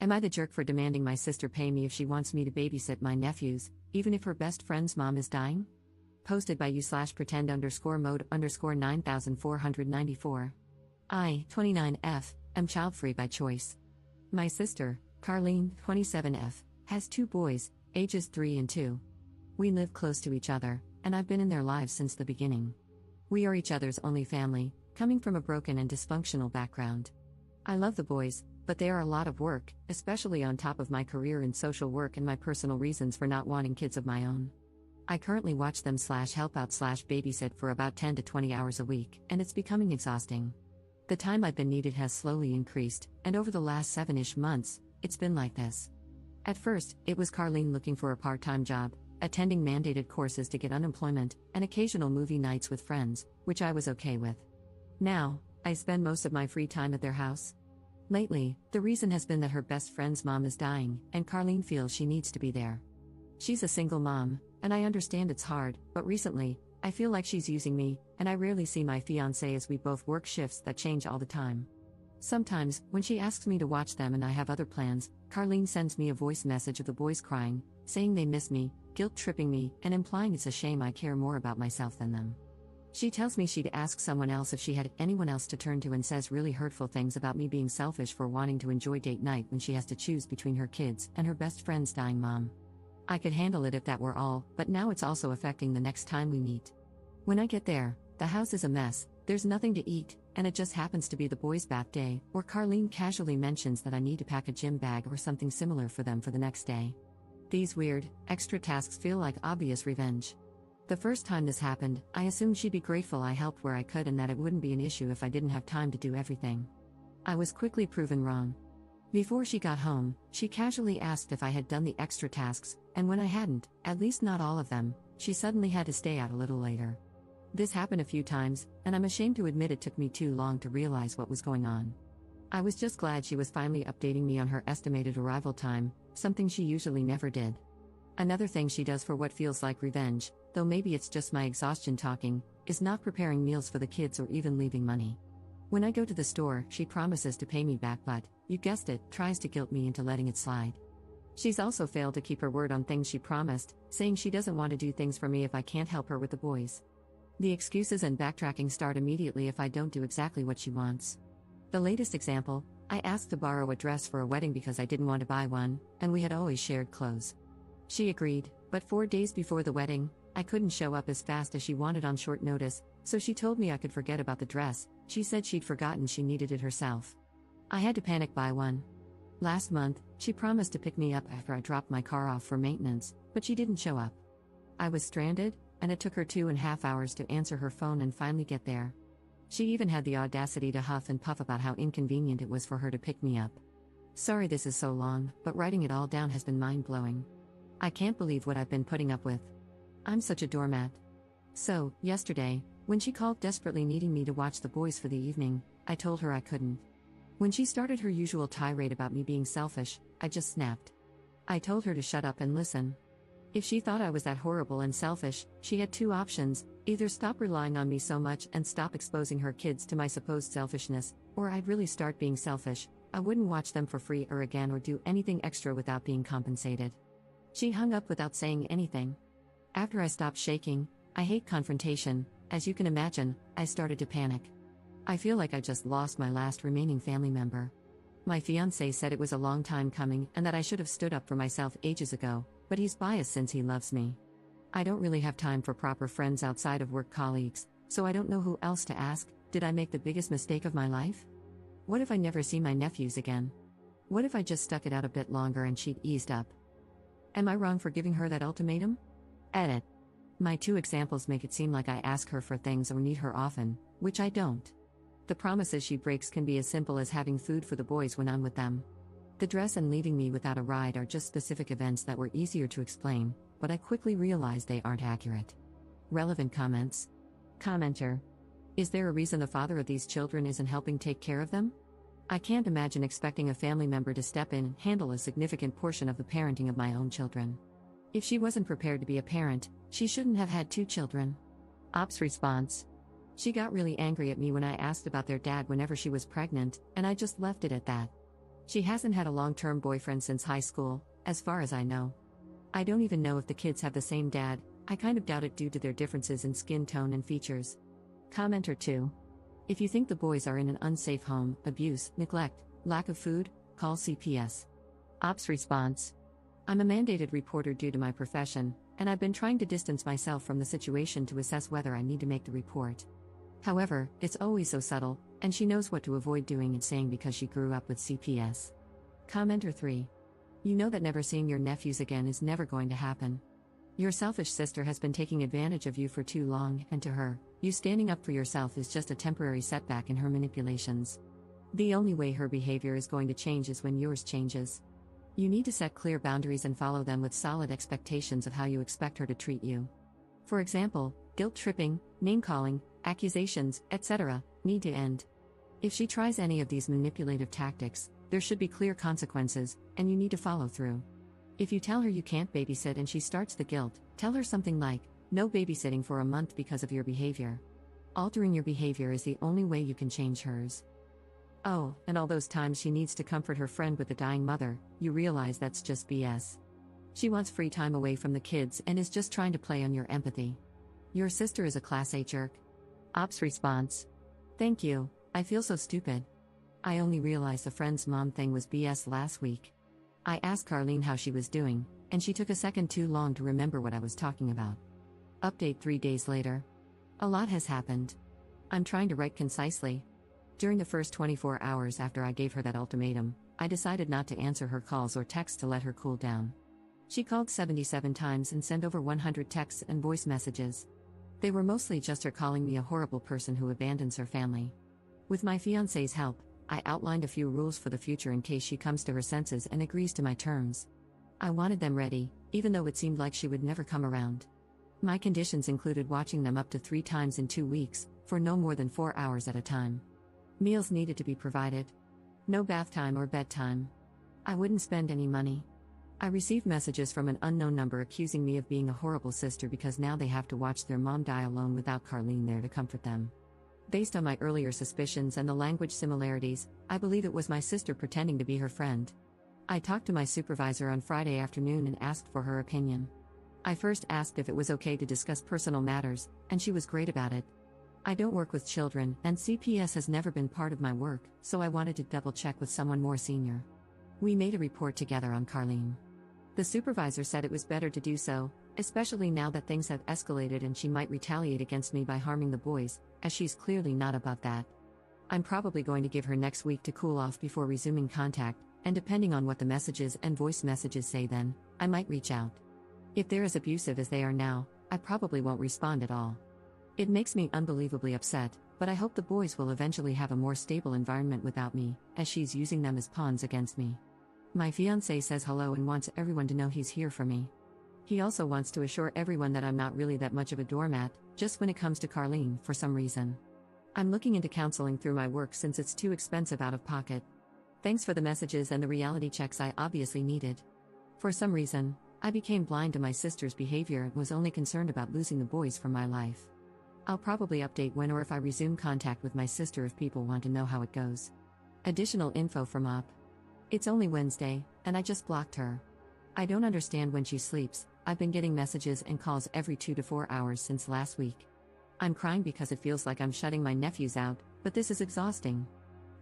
Am I the jerk for demanding my sister pay me if she wants me to babysit my nephews, even if her best friend's mom is dying? Posted by you/pretend_mode_9494. I, 29F, am child-free by choice. My sister, Carlene, 27F, has 2 boys, ages 3 and 2. We live close to each other, and I've been in their lives since the beginning. We are each other's only family, coming from a broken and dysfunctional background. I love the boys, but they are a lot of work, especially on top of my career in social work and my personal reasons for not wanting kids of my own. I currently watch them /help out /babysit for about 10 to 20 hours a week, and it's becoming exhausting. The time I've been needed has slowly increased, and over the last 7-ish months, it's been like this. At first, it was Carlene looking for a part-time job, attending mandated courses to get unemployment, and occasional movie nights with friends, which I was okay with. Now, I spend most of my free time at their house. Lately, the reason has been that her best friend's mom is dying, and Carlene feels she needs to be there. She's a single mom, and I understand it's hard, but recently, I feel like she's using me, and I rarely see my fiancé as we both work shifts that change all the time. Sometimes, when she asks me to watch them and I have other plans, Carlene sends me a voice message of the boys crying, saying they miss me, guilt-tripping me, and implying it's a shame I care more about myself than them. She tells me she'd ask someone else if she had anyone else to turn to and says really hurtful things about me being selfish for wanting to enjoy date night when she has to choose between her kids and her best friend's dying mom. I could handle it if that were all, but now it's also affecting the next time we meet. When I get there, the house is a mess, there's nothing to eat, and it just happens to be the boys' bath day, or Carlene casually mentions that I need to pack a gym bag or something similar for them for the next day. These weird, extra tasks feel like obvious revenge. The first time this happened, I assumed she'd be grateful I helped where I could and that it wouldn't be an issue if I didn't have time to do everything. I was quickly proven wrong. Before she got home, she casually asked if I had done the extra tasks, and when I hadn't, at least not all of them, she suddenly had to stay out a little later. This happened a few times, and I'm ashamed to admit it took me too long to realize what was going on. I was just glad she was finally updating me on her estimated arrival time, something she usually never did. Another thing she does for what feels like revenge, though maybe it's just my exhaustion talking, is not preparing meals for the kids or even leaving money. When I go to the store, she promises to pay me back but, you guessed it, tries to guilt me into letting it slide. She's also failed to keep her word on things she promised, saying she doesn't want to do things for me if I can't help her with the boys. The excuses and backtracking start immediately if I don't do exactly what she wants. The latest example, I asked to borrow a dress for a wedding because I didn't want to buy one, and we had always shared clothes. She agreed, but 4 days before the wedding, I couldn't show up as fast as she wanted on short notice, so she told me I could forget about the dress. She said she'd forgotten she needed it herself. I had to panic buy one. Last month, she promised to pick me up after I dropped my car off for maintenance, but she didn't show up. I was stranded, and it took her 2.5 hours to answer her phone and finally get there. She even had the audacity to huff and puff about how inconvenient it was for her to pick me up. Sorry this is so long, but writing it all down has been mind-blowing. I can't believe what I've been putting up with. I'm such a doormat. So, yesterday, when she called desperately needing me to watch the boys for the evening, I told her I couldn't. When she started her usual tirade about me being selfish, I just snapped. I told her to shut up and listen. If she thought I was that horrible and selfish, she had 2 options: either stop relying on me so much and stop exposing her kids to my supposed selfishness, or I'd really start being selfish. I wouldn't watch them for free or again or do anything extra without being compensated. She hung up without saying anything. After I stopped shaking, I hate confrontation, as you can imagine, I started to panic. I feel like I just lost my last remaining family member. My fiancé said it was a long time coming and that I should have stood up for myself ages ago, but he's biased since he loves me. I don't really have time for proper friends outside of work colleagues, so I don't know who else to ask. Did I make the biggest mistake of my life? What if I never see my nephews again? What if I just stuck it out a bit longer and she'd eased up? Am I wrong for giving her that ultimatum? Edit. My 2 examples make it seem like I ask her for things or need her often, which I don't. The promises she breaks can be as simple as having food for the boys when I'm with them. The dress and leaving me without a ride are just specific events that were easier to explain, but I quickly realized they aren't accurate. Relevant comments. Commenter. Is there a reason the father of these children isn't helping take care of them? I can't imagine expecting a family member to step in and handle a significant portion of the parenting of my own children. If she wasn't prepared to be a parent, she shouldn't have had 2 children. Ops response. She got really angry at me when I asked about their dad whenever she was pregnant, and I just left it at that. She hasn't had a long-term boyfriend since high school, as far as I know. I don't even know if the kids have the same dad. I kind of doubt it due to their differences in skin tone and features. Commenter 2. If you think the boys are in an unsafe home, abuse, neglect, lack of food, call CPS. Ops response. I'm a mandated reporter due to my profession, and I've been trying to distance myself from the situation to assess whether I need to make the report. However, it's always so subtle, and she knows what to avoid doing and saying because she grew up with CPS. Commenter 3. You know that never seeing your nephews again is never going to happen. Your selfish sister has been taking advantage of you for too long, and to her, you standing up for yourself is just a temporary setback in her manipulations. The only way her behavior is going to change is when yours changes. You need to set clear boundaries and follow them with solid expectations of how you expect her to treat you. For example, guilt-tripping, name-calling, accusations, etc., need to end. If she tries any of these manipulative tactics, there should be clear consequences, and you need to follow through. If you tell her you can't babysit and she starts the guilt, tell her something like, "No babysitting for a month because of your behavior." Altering your behavior is the only way you can change hers. Oh, and all those times she needs to comfort her friend with a dying mother, you realize that's just BS. She wants free time away from the kids and is just trying to play on your empathy. Your sister is a class A jerk. Ops response. Thank you, I feel so stupid. I only realized the friend's mom thing was BS last week. I asked Carlene how she was doing, and she took a second too long to remember what I was talking about. Update 3 days later. A lot has happened. I'm trying to write concisely. During the first 24 hours after I gave her that ultimatum, I decided not to answer her calls or texts to let her cool down. She called 77 times and sent over 100 texts and voice messages. They were mostly just her calling me a horrible person who abandons her family. With my fiancé's help, I outlined a few rules for the future in case she comes to her senses and agrees to my terms. I wanted them ready, even though it seemed like she would never come around. My conditions included watching them up to 3 times in 2 weeks, for no more than 4 hours at a time. Meals needed to be provided. No bath time or bedtime. I wouldn't spend any money. I received messages from an unknown number accusing me of being a horrible sister because now they have to watch their mom die alone without Carlene there to comfort them. Based on my earlier suspicions and the language similarities, I believe it was my sister pretending to be her friend. I talked to my supervisor on Friday afternoon and asked for her opinion. I first asked if it was okay to discuss personal matters, and she was great about it. I don't work with children, and CPS has never been part of my work, so I wanted to double-check with someone more senior. We made a report together on Carlene. The supervisor said it was better to do so, especially now that things have escalated and she might retaliate against me by harming the boys, as she's clearly not above that. I'm probably going to give her next week to cool off before resuming contact, and depending on what the messages and voice messages say then, I might reach out. If they're as abusive as they are now, I probably won't respond at all. It makes me unbelievably upset, but I hope the boys will eventually have a more stable environment without me, as she's using them as pawns against me. My fiancé says hello and wants everyone to know he's here for me. He also wants to assure everyone that I'm not really that much of a doormat, just when it comes to Carlene, for some reason. I'm looking into counseling through my work since it's too expensive out of pocket. Thanks for the messages and the reality checks I obviously needed. For some reason, I became blind to my sister's behavior and was only concerned about losing the boys from my life. I'll probably update when or if I resume contact with my sister if people want to know how it goes. Additional info from Op. It's only Wednesday, and I just blocked her. I don't understand when she sleeps. I've been getting messages and calls every 2 to 4 hours since last week. I'm crying because it feels like I'm shutting my nephews out, but this is exhausting.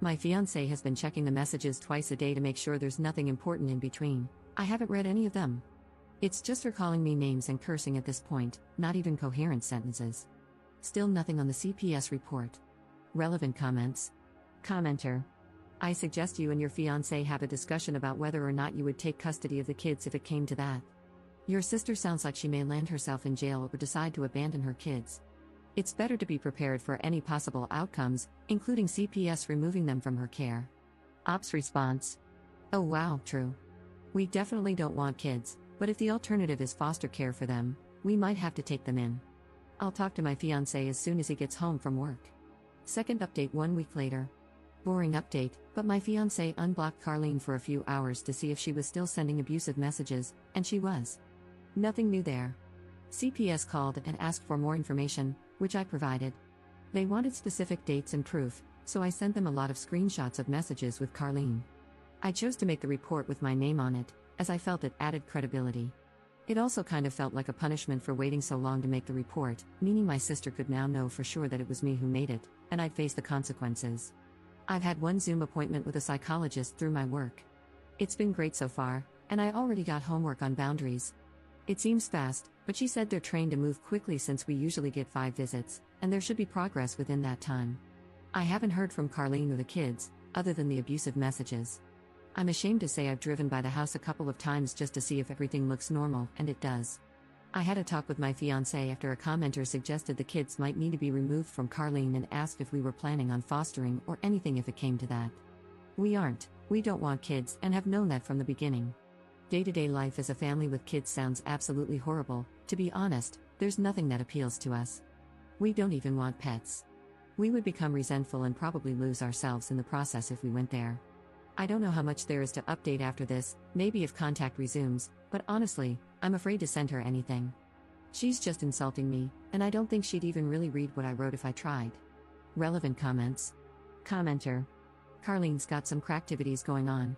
My fiancé has been checking the messages twice a day to make sure there's nothing important in between. I haven't read any of them. It's just her calling me names and cursing at this point, not even coherent sentences. Still nothing on the CPS report. Relevant comments. Commenter. I suggest you and your fiancé have a discussion about whether or not you would take custody of the kids if it came to that. Your sister sounds like she may land herself in jail or decide to abandon her kids. It's better to be prepared for any possible outcomes, including CPS removing them from her care. Ops response. Oh wow, true. We definitely don't want kids, but if the alternative is foster care for them, we might have to take them in. I'll talk to my fiancé as soon as he gets home from work. Second update 1 week later. Boring update, but my fiancé unblocked Carlene for a few hours to see if she was still sending abusive messages, and she was. Nothing new there. CPS called and asked for more information, which I provided. They wanted specific dates and proof, so I sent them a lot of screenshots of messages with Carlene. I chose to make the report with my name on it, as I felt it added credibility. It also kind of felt like a punishment for waiting so long to make the report, meaning my sister could now know for sure that it was me who made it, and I'd face the consequences. I've had one Zoom appointment with a psychologist through my work. It's been great so far, and I already got homework on boundaries. It seems fast, but she said they're trained to move quickly since we usually get 5 visits, and there should be progress within that time. I haven't heard from Carlene or the kids, other than the abusive messages. I'm ashamed to say I've driven by the house a couple of times just to see if everything looks normal, and it does. I had a talk with my fiancé after a commenter suggested the kids might need to be removed from Carlene and asked if we were planning on fostering or anything if it came to that. We aren't, we don't want kids and have known that from the beginning. Day-to-day life as a family with kids sounds absolutely horrible. To be honest, there's nothing that appeals to us. We don't even want pets. We would become resentful and probably lose ourselves in the process if we went there. I don't know how much there is to update after this, maybe if contact resumes, but honestly, I'm afraid to send her anything. She's just insulting me, and I don't think she'd even really read what I wrote if I tried. Relevant comments. Commenter. Carlene's got some cracktivities going on.